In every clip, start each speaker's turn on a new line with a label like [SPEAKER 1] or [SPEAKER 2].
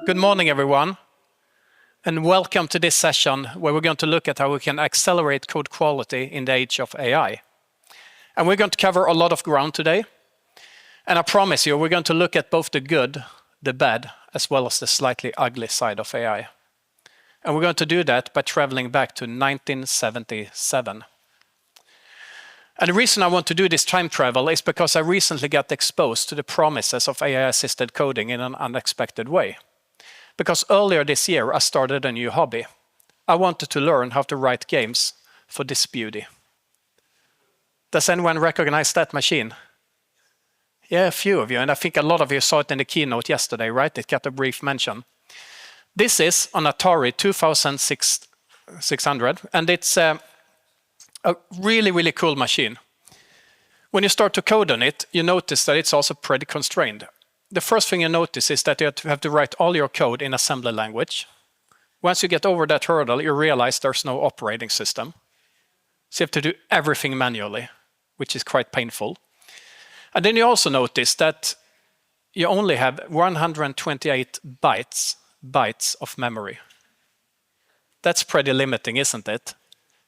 [SPEAKER 1] Good morning, everyone, and welcome to this session where we're going to look at how we can accelerate code quality in the age of AI. And we're going to cover a lot of ground today. And I promise you, we're going to look at both the good, the bad, as well as the slightly ugly side of AI. And we're going to do that by traveling back to 1977. And the reason I want to do this time travel is because I recently got exposed to the promises of AI-assisted coding in an unexpected way. Because earlier this year, I started a new hobby. I wanted to learn how to write games for this beauty. Does anyone recognize that machine? Yeah, a few of you, and I think a lot of you saw it in the keynote yesterday, right? It got a brief mention. This is an Atari 2600, and it's a really, really cool machine. When you start to code on it, you notice that it's also pretty constrained. The first thing you notice is that you have to write all your code in assembly language. Once you get over that hurdle, you realize there's no operating system. So you have to do everything manually, which is quite painful. And then you also notice that you only have 128 bytes of memory. That's pretty limiting, isn't it?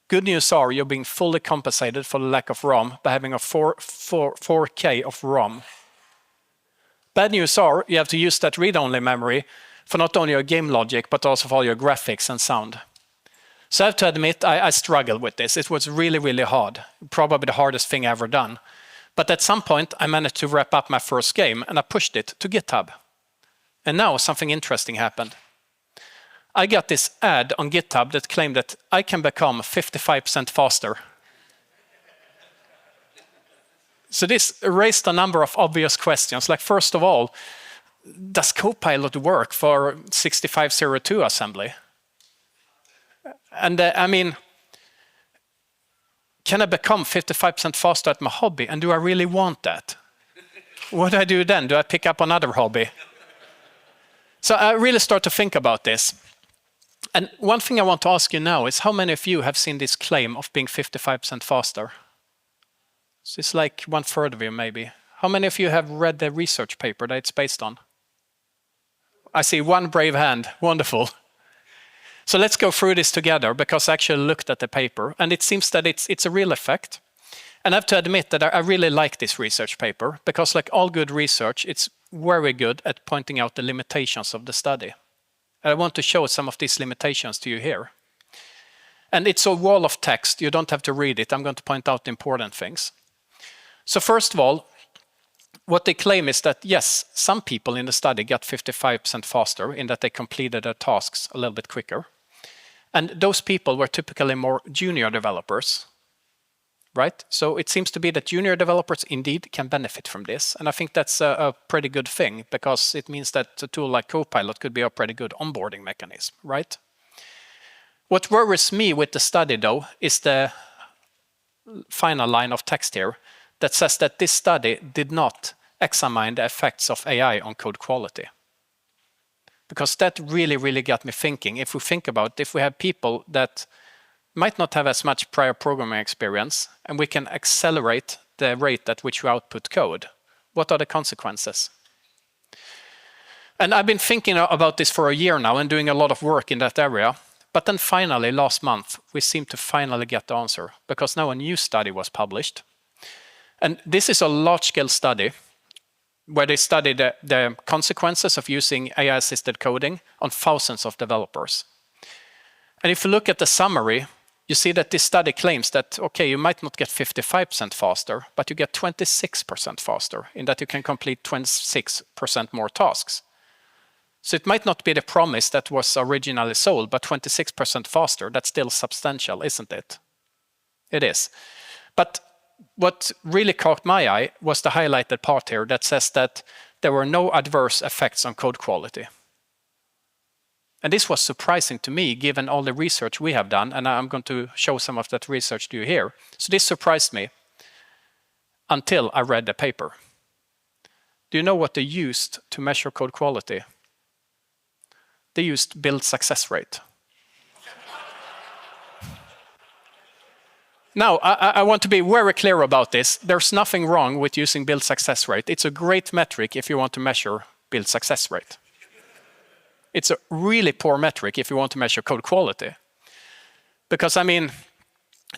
[SPEAKER 1] Good news are you're being fully compensated for the lack of ROM by having a 4K of ROM. Bad news are you have to use that read-only memory for not only your game logic, but also for all your graphics and sound. So I have to admit, I struggled with this. It was really, really hard. Probably the hardest thing I've ever done. But at some point, I managed to wrap up my first game, and I pushed it to GitHub. And now something interesting happened. I got this ad on GitHub that claimed that I can become 55% faster. So this raised a number of obvious questions. Like, first of all, does Copilot work for 6502 assembly? And I mean, can I become 55% faster at my hobby? And do I really want that? What do I do then? Do I pick up another hobby? So I really start to think about this. And one thing I want to ask you now is how many of you have seen this claim of being 55% faster? So it's like 1/3 of you, maybe. How many of you have read the research paper that it's based on? I see one brave hand. Wonderful. So let's go through this together, because I actually looked at the paper, and it seems that it's a real effect. And I have to admit that I really like this research paper, because like all good research, it's very good at pointing out the limitations of the study. And I want to show some of these limitations to you here. And it's a wall of text. You don't have to read it. I'm going to point out the important things. So first of all, what they claim is that, yes, some people in the study got 55% faster in that they completed their tasks a little bit quicker. And those people were typically more junior developers, right? So it seems to be that junior developers indeed can benefit from this. And I think that's a pretty good thing, because it means that a tool like Copilot could be a pretty good onboarding mechanism, right? What worries me with the study, though, is the final line of text here that says that this study did not examine the effects of AI on code quality. Because that really, really got me thinking. If we think about it, if we have people that might not have as much prior programming experience, and we can accelerate the rate at which we output code, what are the consequences? And I've been thinking about this for a year now and doing a lot of work in that area. But then finally, last month, we seem to finally get the answer, because now a new study was published. And this is a large-scale study where they studied the consequences of using AI-assisted coding on thousands of developers. And if you look at the summary, you see that this study claims that, okay, you might not get 55% faster, but you get 26% faster, in that you can complete 26% more tasks. So it might not be the promise that was originally sold, but 26% faster, that's still substantial, isn't it? It is. But what really caught my eye was the highlighted part here that says that there were no adverse effects on code quality. And this was surprising to me, given all the research we have done, and I'm going to show some of that research to you here. So this surprised me until I read the paper. Do you know what they used to measure code quality? They used build success rate. Now, I want to be very clear about this. There's nothing wrong with using build success rate. It's a great metric if you want to measure build success rate. It's a really poor metric if you want to measure code quality. Because, I mean,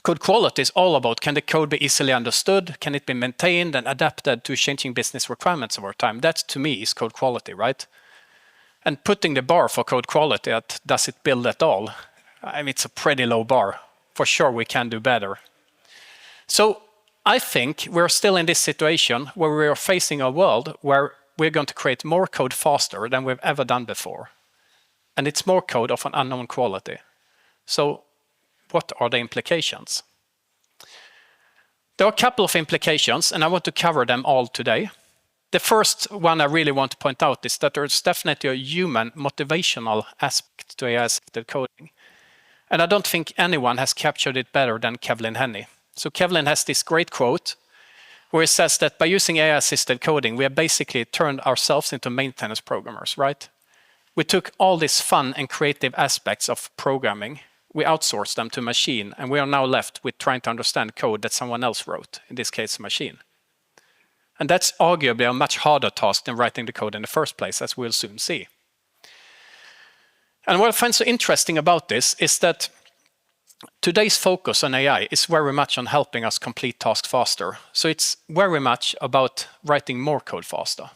[SPEAKER 1] code quality is all about, can the code be easily understood? Can it be maintained and adapted to changing business requirements over time? That, to me, is code quality, right? And putting the bar for code quality at does it build at all? I mean, it's a pretty low bar. For sure, we can do better. So I think we're still in this situation where we are facing a world where we're going to create more code faster than we've ever done before. And it's more code of an unknown quality. So what are the implications? There are a couple of implications, and I want to cover them all today. The first one I really want to point out is that there's definitely a human motivational aspect to AI-assisted coding. And I don't think anyone has captured it better than Kevlin Henney. So Kevlin has this great quote where he says that by using AI-assisted coding, we have basically turned ourselves into maintenance programmers, right? We took all these fun and creative aspects of programming, we outsourced them to a machine, and we are now left with trying to understand code that someone else wrote, in this case, a machine. And that's arguably a much harder task than writing the code in the first place, as we'll soon see. And what I find so interesting about this is that today's focus on AI is very much on helping us complete tasks faster. So it's very much about writing more code faster.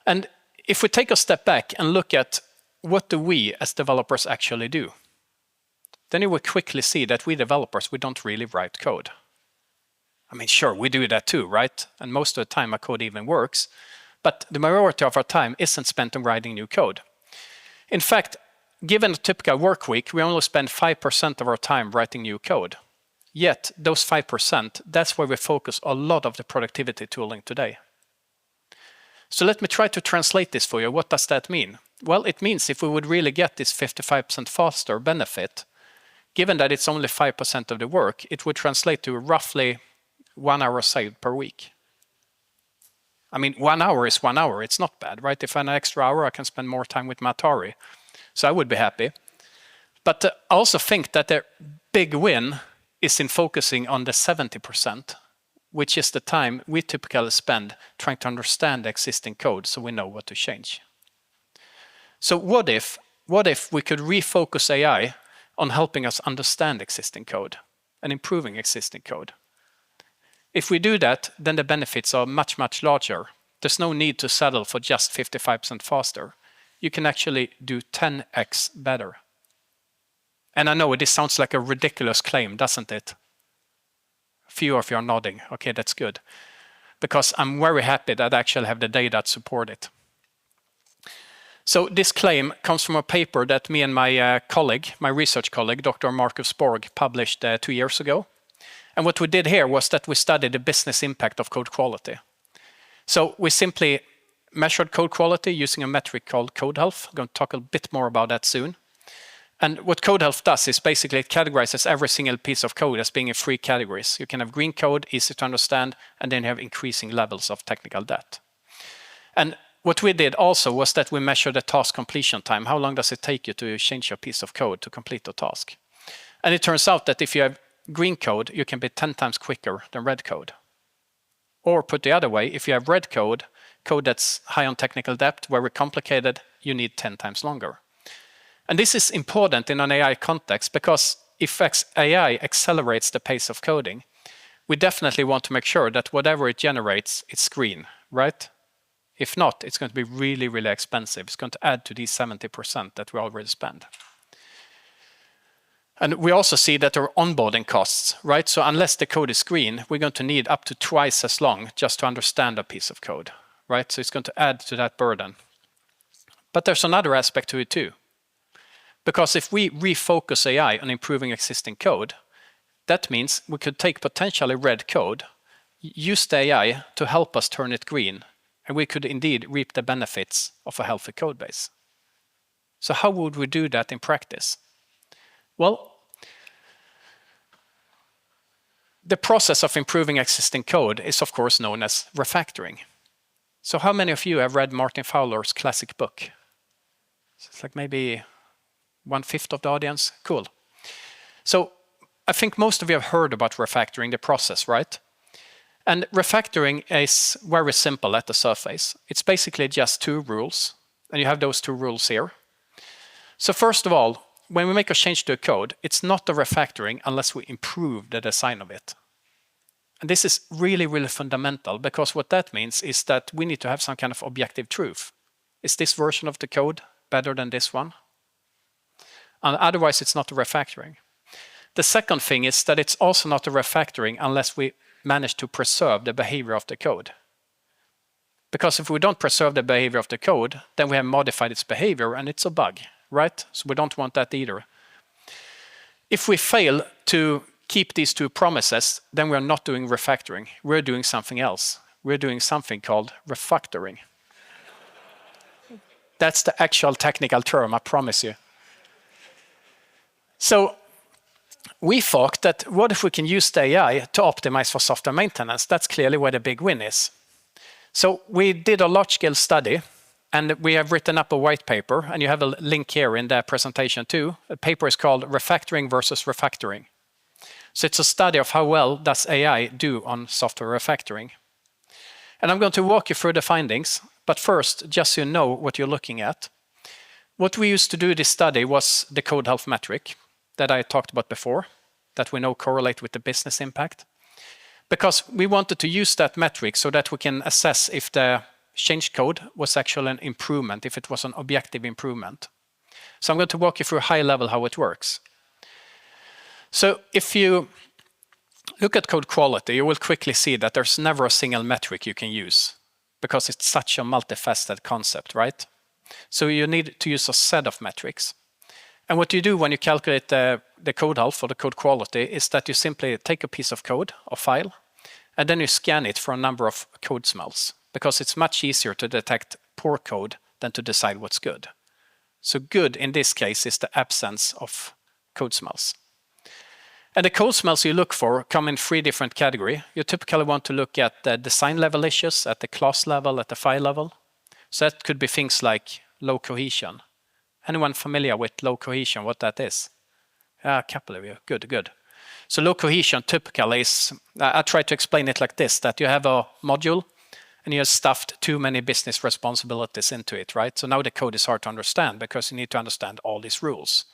[SPEAKER 1] And if we take a step back and look at what do we as developers actually do, then you will quickly see that we developers, we don't really write code. I mean, sure, we do that too, right? And most of the time our code even works, but the majority of our time isn't spent on writing new code. In fact, given a typical work week, we only spend 5% of our time writing new code. Yet, those 5%, that's where we focus a lot of the productivity tooling today. So let me try to translate this for you. What does that mean? Well, it means if we would really get this 55% faster benefit, given that it's only 5% of the work, it would translate to roughly 1 hour saved per week. I mean, 1 hour is 1 hour. It's not bad, right? If I have an extra hour, I can spend more time with my Atari. So I would be happy. But I also think that the big win is in focusing on the 70%, which is the time we typically spend trying to understand the existing code so we know what to change. So what if we could refocus AI on helping us understand existing code and improving existing code? If we do that, then the benefits are much, much larger. There's no need to settle for just 55% faster. You can actually do 10x better. And I know this sounds like a ridiculous claim, doesn't it? A few of you are nodding. Okay, that's good. Because I'm very happy that I actually have the data that support it. So this claim comes from a paper that me and my research colleague, Dr. Marcus Borg, published 2 years ago. And what we did here was that we studied the business impact of code quality. So we simply measured code quality using a metric called code health. I'm going to talk a bit more about that soon. And what code health does is basically it categorizes every single piece of code as being in 3 categories. You can have green code, easy to understand, and then you have increasing levels of technical debt. And what we did also was that we measured the task completion time. How long does it take you to change your piece of code to complete a task? And it turns out that if you have green code, you can be 10 times quicker than red code. Or put the other way, if you have red code that's high on technical debt, very complicated, you need 10 times longer. And this is important in an AI context because if AI accelerates the pace of coding, we definitely want to make sure that whatever it generates, it's green, right? If not, it's going to be really, really expensive. It's going to add to these 70% that we already spend. And we also see that there are onboarding costs, right? So unless the code is green, we're going to need up to twice as long just to understand a piece of code, right? So it's going to add to that burden. But there's another aspect to it too. Because if we refocus AI on improving existing code, that means we could take potentially red code, use the AI to help us turn it green, and we could indeed reap the benefits of a healthy code base. So how would we do that in practice? Well, the process of improving existing code is of course known as refactoring. So how many of you have read Martin Fowler's classic book? So it's like maybe 1/5 of the audience. Cool. So I think most of you have heard about refactoring, the process, right? And refactoring is very simple at the surface. It's basically just 2 rules. And you have those two rules here. So first of all, when we make a change to a code, it's not a refactoring unless we improve the design of it. And this is really, really fundamental, because what that means is that we need to have some kind of objective truth. Is this version of the code better than this one? And otherwise, it's not a refactoring. The second thing is that it's also not a refactoring unless we manage to preserve the behavior of the code. Because if we don't preserve the behavior of the code, then we have modified its behavior and it's a bug, right? So we don't want that either. If we fail to keep these two promises, then we're not doing refactoring. We're doing something else. We're doing something called refactoring. That's the actual technical term, I promise you. So we thought that what if we can use the AI to optimize for software maintenance? That's clearly where the big win is. So we did a large-scale study, and we have written up a white paper, and you have a link here in the presentation too. The paper is called Refactoring versus Refactoring. So it's a study of how well does AI do on software refactoring. And I'm going to walk you through the findings, but first, just so you know what you're looking at. What we used to do this study was the code health metric that I talked about before, that we know correlate with the business impact. Because we wanted to use that metric so that we can assess if the changed code was actually an improvement, if it was an objective improvement. So I'm going to walk you through high level how it works. So if you look at code quality, you will quickly see that there's never a single metric you can use, because it's such a multifaceted concept, right? So you need to use a set of metrics. And what you do when you calculate the code health or the code quality is that you simply take a piece of code or file, and then you scan it for a number of code smells, because it's much easier to detect poor code than to decide what's good. So good in this case is the absence of code smells. And the code smells you look for come in 3 different categories. You typically want to look at the design level issues, at the class level, at the file level. So that could be things like low cohesion. Anyone familiar with low cohesion, what that is? A couple of you, good. So low cohesion typically is, I try to explain it like this, that you have a module and you have stuffed too many business responsibilities into it, right? So now the code is hard to understand because you need to understand all these rules.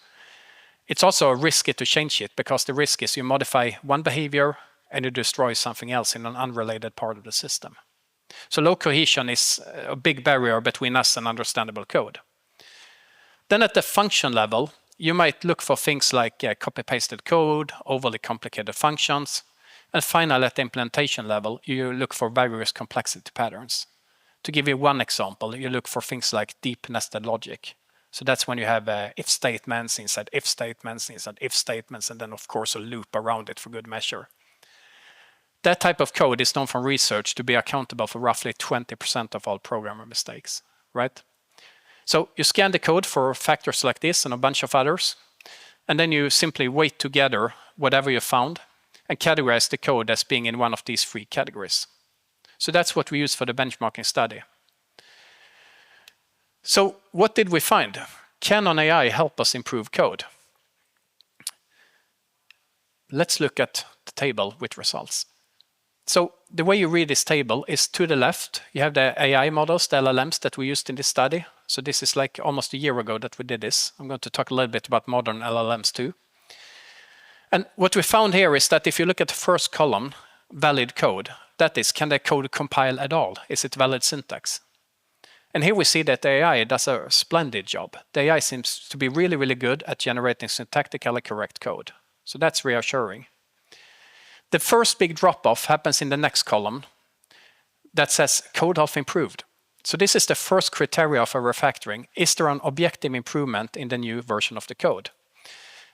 [SPEAKER 1] It's also risky to change it, because the risk is you modify one behavior and you destroy something else in an unrelated part of the system. So low cohesion is a big barrier between us and understandable code. Then at the function level, you might look for things like copy-pasted code, overly complicated functions, and finally at the implementation level, you look for various complexity patterns. To give you one example, you look for things like deep nested logic. So that's when you have if statements inside if statements inside if statements, and then of course a loop around it for good measure. That type of code is known from research to be accountable for roughly 20% of all programmer mistakes, right? So you scan the code for factors like this and a bunch of others, and then you simply weight together whatever you found and categorize the code as being in one of these 3 categories. So that's what we use for the benchmarking study. So what did we find? Can an AI help us improve code? Let's look at the table with results. So the way you read this table is to the left, you have the AI models, the LLMs that we used in this study. So this is like almost a year ago that we did this. I'm going to talk a little bit about modern LLMs too. And what we found here is that if you look at the first column, valid code, that is, can the code compile at all? Is it valid syntax? And here we see that the AI does a splendid job. The AI seems to be really, really good at generating syntactically correct code. So that's reassuring. The first big drop-off happens in the next column that says code health improved. So this is the first criteria of a refactoring. Is there an objective improvement in the new version of the code?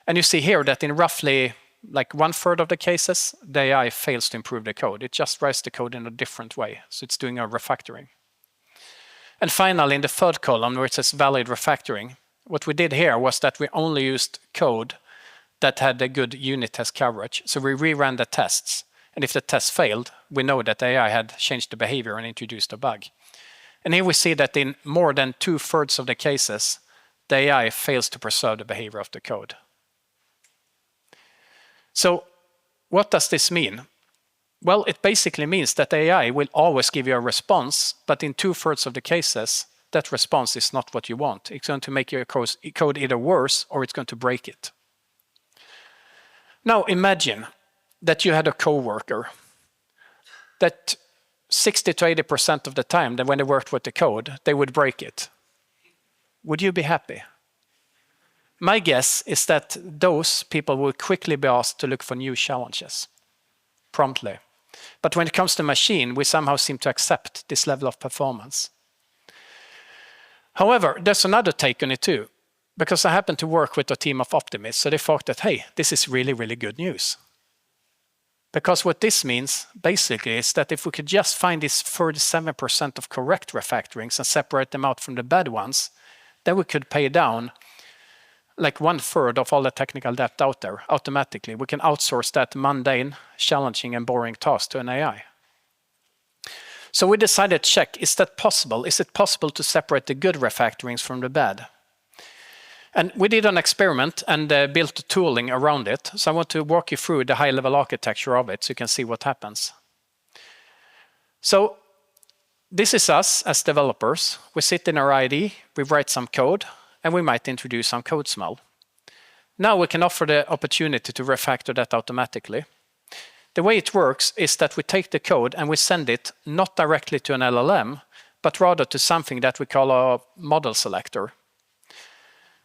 [SPEAKER 1] And you see here that in roughly like 1/3 of the cases, the AI fails to improve the code. It just writes the code in a different way. So it's doing a refactoring. And finally, in the third column where it says valid refactoring, what we did here was that we only used code that had a good unit test coverage. So we reran the tests. And if the test failed, we know that the AI had changed the behavior and introduced a bug. And here we see that in more than 2/3 of the cases, the AI fails to preserve the behavior of the code. So what does this mean? Well, it basically means that AI will always give you a response, but in 2/3 of the cases, that response is not what you want. It's going to make your code either worse or it's going to break it. Now imagine that you had a coworker that 60 to 80% of the time that when they worked with the code, they would break it. Would you be happy? My guess is that those people will quickly be asked to look for new challenges, promptly. But when it comes to machine, we somehow seem to accept this level of performance. However, there's another take on it too, because I happen to work with a team of optimists, so they thought that, hey, this is really, really good news. Because what this means, basically, is that if we could just find these 37% of correct refactorings and separate them out from the bad ones, then we could pay down like 1/3 of all the technical debt out there automatically. We can outsource that mundane, challenging, and boring task to an AI. So we decided to check, is that possible? Is it possible to separate the good refactorings from the bad? And we did an experiment and built the tooling around it. So I want to walk you through the high-level architecture of it so you can see what happens. So this is us as developers. We sit in our IDE, we write some code, and we might introduce some code smell. Now we can offer the opportunity to refactor that automatically. The way it works is that we take the code and we send it not directly to an LLM, but rather to something that we call a model selector.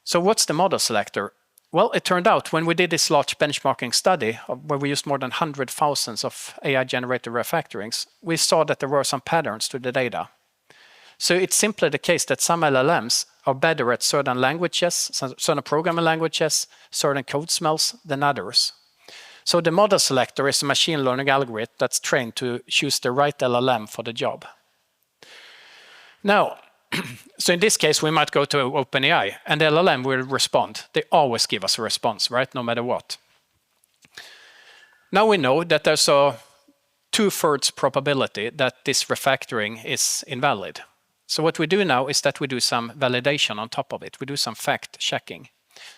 [SPEAKER 1] So what's the model selector? Well, it turned out when we did this large benchmarking study where we used more than 100,000 of AI-generated refactorings, we saw that there were some patterns to the data. So it's simply the case that some LLMs are better at certain languages, certain programming languages, certain code smells than others. So the model selector is a machine learning algorithm that's trained to choose the right LLM for the job. Now, so in this case, we might go to OpenAI and the LLM will respond. They always give us a response, right? No matter what. Now we know that there's a 2/3 probability that this refactoring is invalid. So what we do now is that we do some validation on top of it. We do some fact checking.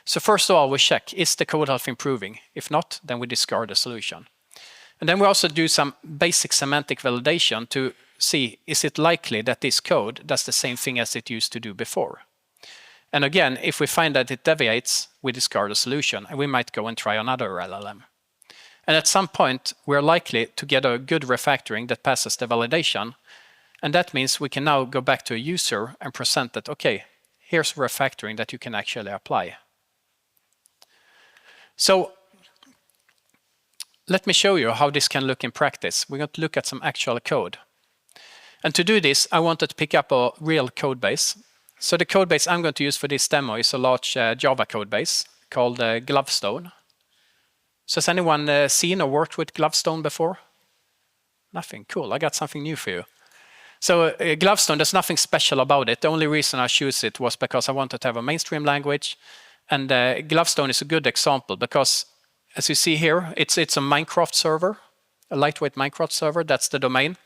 [SPEAKER 1] So first of all, we check, is the code health improving? If not, then we discard the solution. And then we also do some basic semantic validation to see, is it likely that this code does the same thing as it used to do before? And again, if we find that it deviates, we discard the solution and we might go and try another LLM. And at some point, we're likely to get a good refactoring that passes the validation. And that means we can now go back to a user and present that, okay, here's refactoring that you can actually apply. So let me show you how this can look in practice. We're going to look at some actual code. And to do this, I wanted to pick up a real code base. So the code base I'm going to use for this demo is a large Java code base called Glovestone. So has anyone seen or worked with Glovestone before? Nothing. Cool. I got something new for you. So Glovestone, there's nothing special about it. The only reason I choose it was because I wanted to have a mainstream language. And Glovestone is a good example because, as you see here, it's a Minecraft server, a lightweight Minecraft server. That's the domain.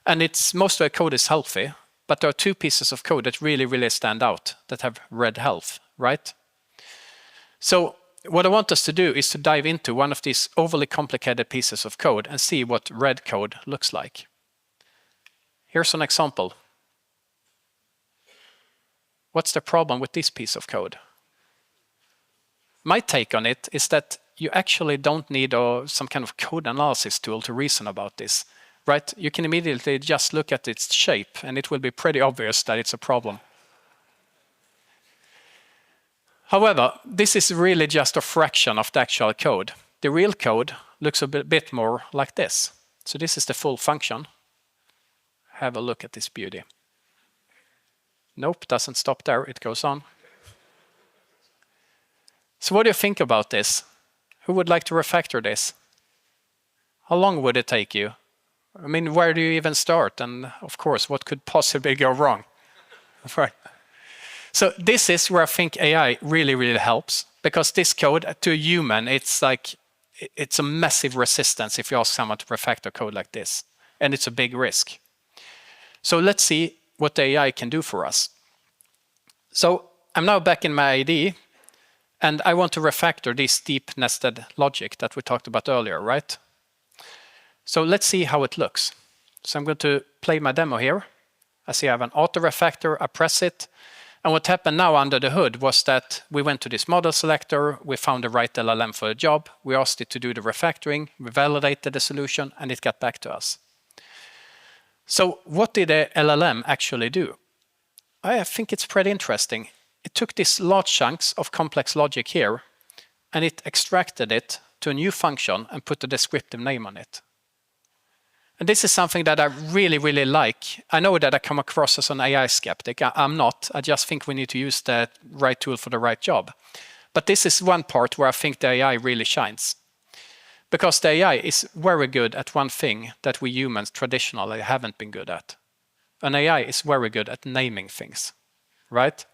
[SPEAKER 1] And most of the code is healthy, but there are 2 pieces of code that really, really stand out that have red health, right? So what I want us to do is to dive into one of these overly complicated pieces of code and see what red code looks like. Here's an example. What's the problem with this piece of code? My take on it is that you actually don't need some kind of code analysis tool to reason about this, right? You can immediately just look at its shape and it will be pretty obvious that it's a problem. However, this is really just a fraction of the actual code. The real code looks a bit more like this. So this is the full function. Have a look at this beauty. Nope, doesn't stop there, it goes on. So what do you think about this? Who would like to refactor this? How long would it take you? I mean, where do you even start? And of course, what could possibly go wrong? Right. So this is where I think AI really, really helps, because this code to a human, it's a massive resistance if you ask someone to refactor code like this, and it's a big risk. So let's see what the AI can do for us. So I'm now back in my IDE, and I want to refactor this deep nested logic that we talked about earlier, right? So let's see how it looks. So I'm going to play my demo here. I see I have an auto refactor, I press it. And what happened now under the hood was that we went to this model selector, we found the right LLM for the job, we asked it to do the refactoring, we validated the solution, and it got back to us. So what did the LLM actually do? I think it's pretty interesting. It took these large chunks of complex logic here, and it extracted it to a new function and put a descriptive name on it. And this is something that I really, really like. I know that I come across as an AI skeptic. I'm not. I just think we need to use the right tool for the right job. But this is one part where I think the AI really shines. Because the AI is very good at one thing that we humans traditionally haven't been good at. An AI is very good at naming things, right?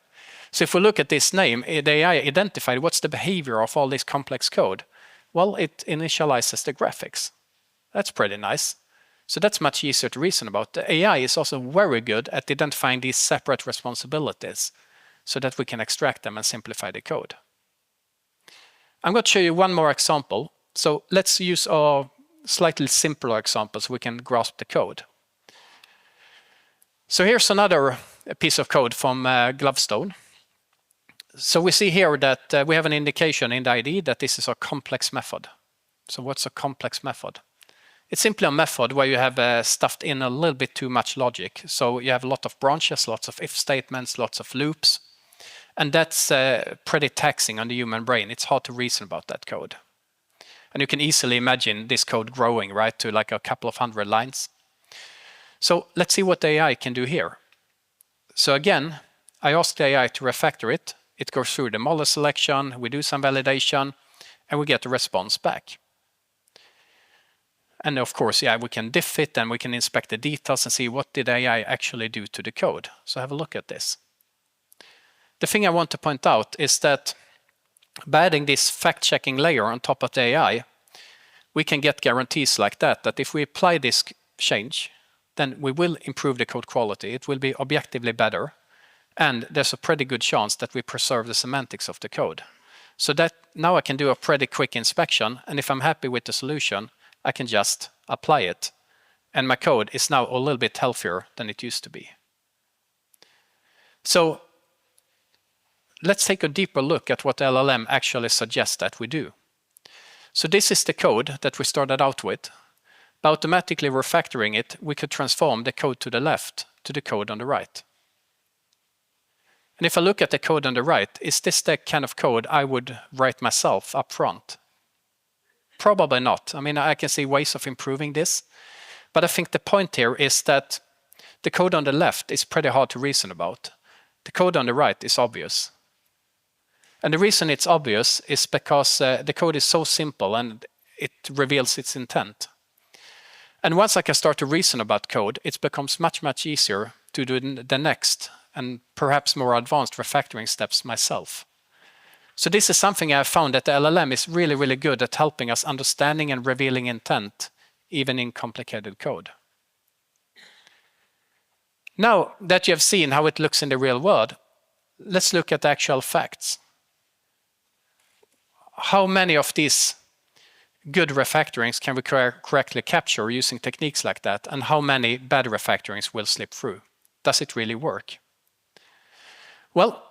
[SPEAKER 1] So if we look at this name, the AI identified what's the behavior of all this complex code. Well, it initializes the graphics. That's pretty nice. So that's much easier to reason about. The AI is also very good at identifying these separate responsibilities so that we can extract them and simplify the code. I'm going to show you one more example. So let's use a slightly simpler example so we can grasp the code. So here's another piece of code from Glovestone. So we see here that we have an indication in the ID that this is a complex method. So what's a complex method? It's simply a method where you have stuffed in a little bit too much logic. So you have a lot of branches, lots of if statements, lots of loops. And that's pretty taxing on the human brain. It's hard to reason about that code. And you can easily imagine this code growing, right, to like a couple of hundred lines. So let's see what the AI can do here. So again, I ask the AI to refactor it. It goes through the model selection, we do some validation, and we get a response back. And of course, yeah, we can diff it and we can inspect the details and see what did AI actually do to the code. So have a look at this. The thing I want to point out is that by adding this fact-checking layer on top of the AI, we can get guarantees like that if we apply this change, then we will improve the code quality. It will be objectively better. And there's a pretty good chance that we preserve the semantics of the code. So that now I can do a pretty quick inspection. And if I'm happy with the solution, I can just apply it. And my code is now a little bit healthier than it used to be. So let's take a deeper look at what LLM actually suggests that we do. So this is the code that we started out with. By automatically refactoring it, we could transform the code to the left to the code on the right. And if I look at the code on the right, is this the kind of code I would write myself up front? Probably not. I mean, I can see ways of improving this. But I think the point here is that the code on the left is pretty hard to reason about. The code on the right is obvious. And the reason it's obvious is because the code is so simple and it reveals its intent. And once I can start to reason about code, it becomes much, much easier to do the next and perhaps more advanced refactoring steps myself. So this is something I've found that the LLM is really, really good at helping us understanding and revealing intent, even in complicated code. Now that you have seen how it looks in the real world, let's look at the actual facts. How many of these good refactorings can we correctly capture using techniques like that, and how many bad refactorings will slip through? Does it really work? Well,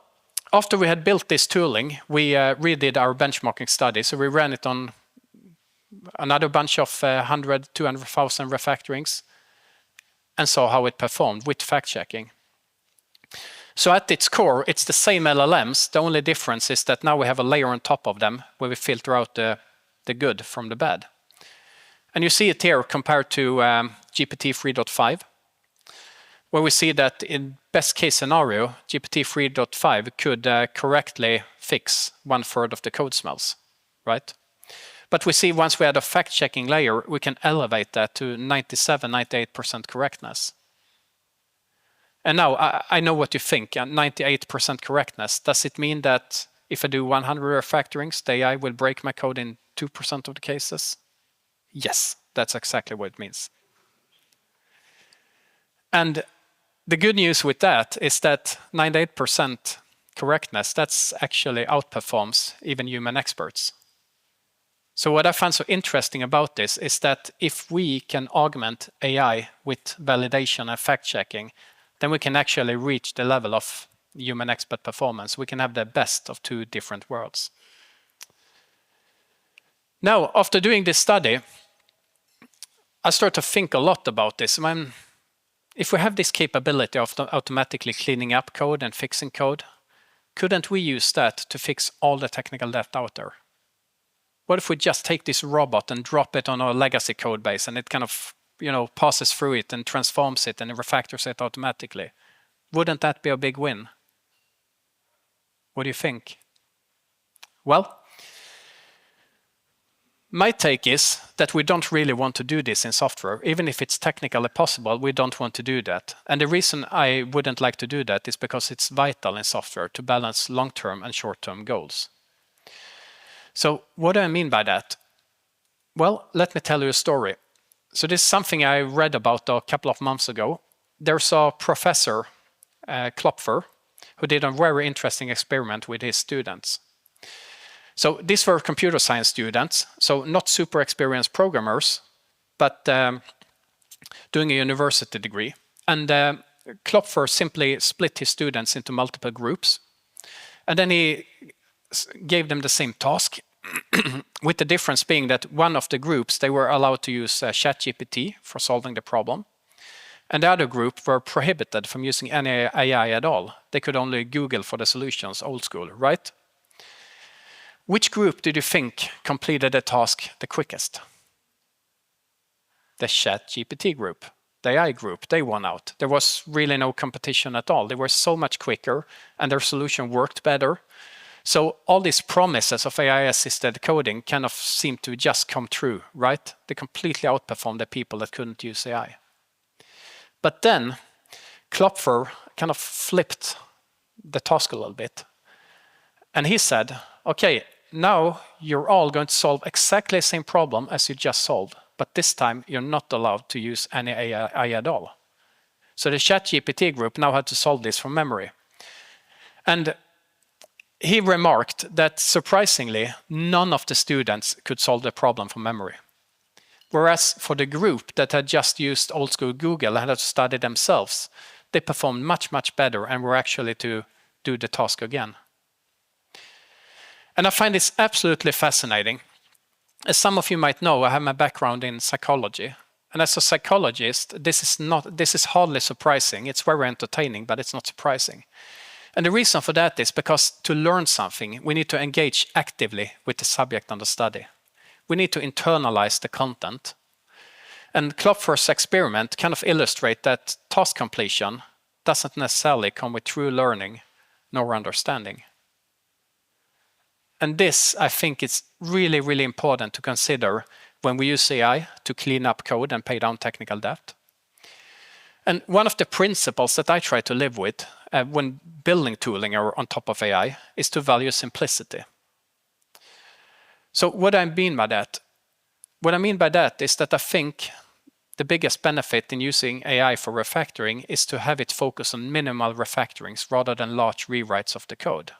[SPEAKER 1] after we had built this tooling, we redid our benchmarking study. So we ran it on another bunch of 100, 200,000 refactorings and saw how it performed with fact-checking. So at its core, it's the same LLMs. The only difference is that now we have a layer on top of them where we filter out the good from the bad. And you see it here compared to GPT 3.5. where we see that in best case scenario, GPT 3.5 could correctly fix 1/3 of the code smells, right? But we see once we add a fact-checking layer, we can elevate that to 97, 98% correctness. And now I know what you think, 98% correctness. Does it mean that if I do 100 refactorings, the AI will break my code in 2% of the cases? Yes, that's exactly what it means. And the good news with that is that 98% correctness, that's actually outperforms even human experts. So what I find so interesting about this is that if we can augment AI with validation and fact-checking, then we can actually reach the level of human expert performance. We can have the best of two different worlds. Now, after doing this study, I start to think a lot about this. If we have this capability of automatically cleaning up code and fixing code, couldn't we use that to fix all the technical debt out there? What if we just take this robot and drop it on our legacy code base and it kind of, passes through it and transforms it and refactors it automatically? Wouldn't that be a big win? What do you think? Well, my take is that we don't really want to do this in software. Even if it's technically possible, we don't want to do that. And the reason I wouldn't like to do that is because it's vital in software to balance long-term and short-term goals. So what do I mean by that? Well, let me tell you a story. So this is something I read about a couple of months ago. There's a professor, Klopfer, who did a very interesting experiment with his students. So these were computer science students, so not super experienced programmers, but doing a university degree. And Klopfer simply split his students into multiple groups. And then he gave them the same task, with the difference being that one of the groups, they were allowed to use ChatGPT for solving the problem. And the other group were prohibited from using any AI at all. They could only Google for the solutions, old school, right? Which group did you think completed the task the quickest? The ChatGPT group, the AI group, they won out. There was really no competition at all. They were so much quicker and their solution worked better. So all these promises of AI-assisted coding kind of seemed to just come true, right? They completely outperformed the people that couldn't use AI. But then Klopfer kind of flipped the task a little bit. And he said, okay, now you're all going to solve exactly the same problem as you just solved, but this time you're not allowed to use any AI at all. So the ChatGPT group now had to solve this from memory. And he remarked that surprisingly, none of the students could solve the problem from memory. Whereas for the group that had just used old school Google and had to study themselves, they performed much, much better and were actually to do the task again. And I find this absolutely fascinating. As some of you might know, I have my background in psychology. And as a psychologist, this is hardly surprising. It's very entertaining, but it's not surprising. And the reason for that is because to learn something, we need to engage actively with the subject under study. We need to internalize the content. And Klopfer's experiment kind of illustrates that task completion doesn't necessarily come with true learning nor understanding. And this, I think, is really, really important to consider when we use AI to clean up code and pay down technical debt. And one of the principles that I try to live with when building tooling or on top of AI is to value simplicity. So what do I mean by that? What I mean by that is that I think the biggest benefit in using AI for refactoring is to have it focus on minimal refactorings rather than large rewrites of the code.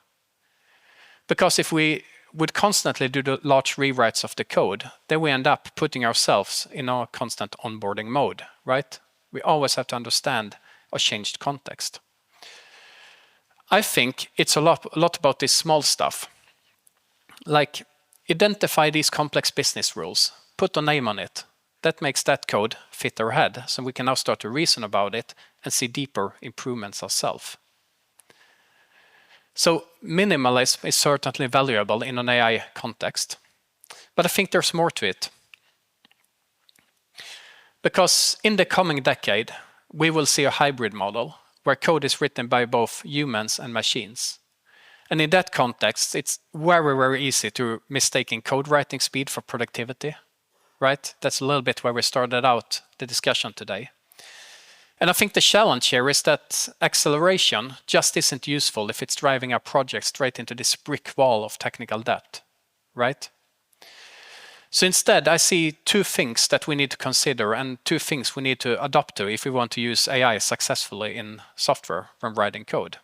[SPEAKER 1] Because if we would constantly do the large rewrites of the code, then we end up putting ourselves in a constant onboarding mode, right? We always have to understand a changed context. I think it's a lot about this small stuff. Like, identify these complex business rules, put a name on it. That makes that code fit our head, so we can now start to reason about it and see deeper improvements ourselves. So minimalism is certainly valuable in an AI context, but I think there's more to it. Because in the coming decade, we will see a hybrid model where code is written by both humans and machines. And in that context, it's very, very easy to mistake code writing speed for productivity, right? That's a little bit where we started out the discussion today. And I think the challenge here is that acceleration just isn't useful if it's driving our project straight into this brick wall of technical debt, right? So instead, I see two things that we need to consider and two things we need to adapt to if we want to use AI successfully in software when writing code.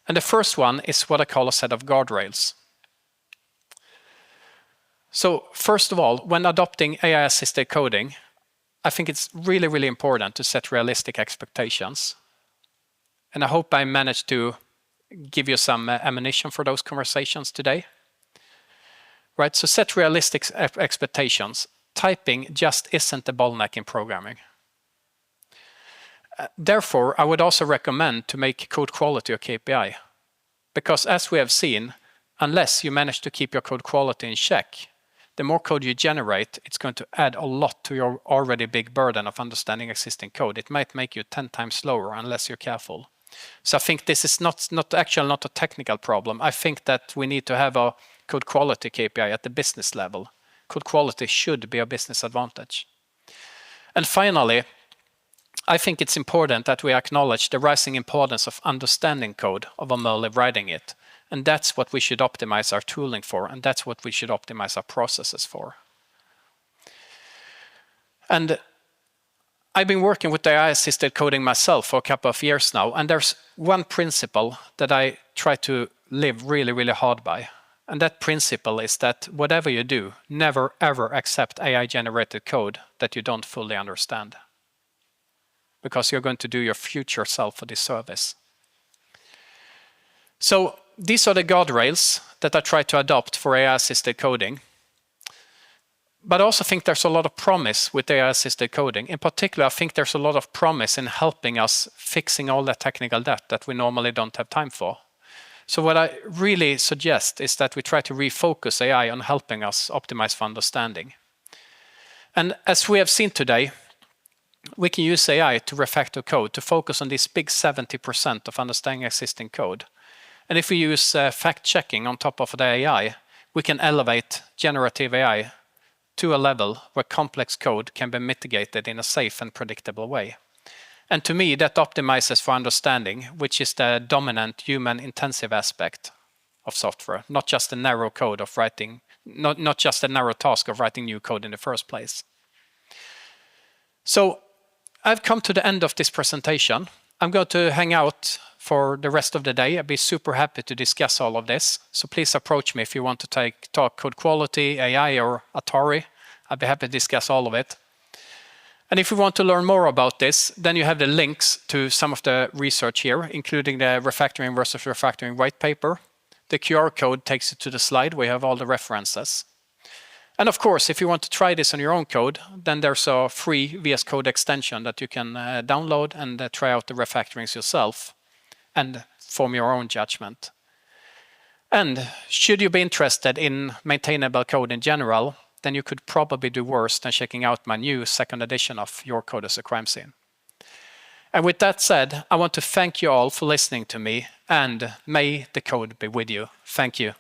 [SPEAKER 1] And the first one is what I call a set of guardrails. So first of all, when adopting AI-assisted coding, I think it's really, really important to set realistic expectations. And I hope I managed to give you some ammunition for those conversations today. Right, so set realistic expectations. Typing just isn't the bottleneck in programming. Therefore, I would also recommend to make code quality a KPI. Because as we have seen, unless you manage to keep your code quality in check, the more code you generate, it's going to add a lot to your already big burden of understanding existing code. It might make you 10 times slower unless you're careful. So I think this is not a technical problem. I think that we need to have a code quality KPI at the business level. Code quality should be a business advantage. And finally, I think it's important that we acknowledge the rising importance of understanding code over merely writing it. And that's what we should optimize our tooling for, and that's what we should optimize our processes for. And I've been working with AI-assisted coding myself for a couple of years now, and there's one principle that I try to live really, really hard by. And that principle is that whatever you do, never ever accept AI-generated code that you don't fully understand. Because you're going to do your future self a disservice. So these are the guardrails that I try to adopt for AI-assisted coding. But I also think there's a lot of promise with AI-assisted coding. In particular, I think there's a lot of promise in helping us fixing all that technical debt that we normally don't have time for. So what I really suggest is that we try to refocus AI on helping us optimize for understanding. And as we have seen today, we can use AI to refactor code to focus on this big 70% of understanding existing code. And if we use fact-checking on top of the AI, we can elevate generative AI to a level where complex code can be mitigated in a safe and predictable way. And to me, that optimizes for understanding, which is the dominant human-intensive aspect of software, not just the narrow code of writing, not just the narrow task of writing new code in the first place. So I've come to the end of this presentation. I'm going to hang out for the rest of the day. I'd be super happy to discuss all of this. So please approach me if you want to talk code quality, AI, or Atari. I'd be happy to discuss all of it. And if you want to learn more about this, then you have the links to some of the research here, including the refactoring versus refactoring white paper. The QR code takes you to the slide where you have all the references. And of course, if you want to try this on your own code, then there's a free VS Code extension that you can download and try out the refactorings yourself and form your own judgment. And should you be interested in maintainable code in general, then you could probably do worse than checking out my new second edition of Your Code is a Crime Scene. And with that said, I want to thank you all for listening to me, and may the code be with you. Thank you.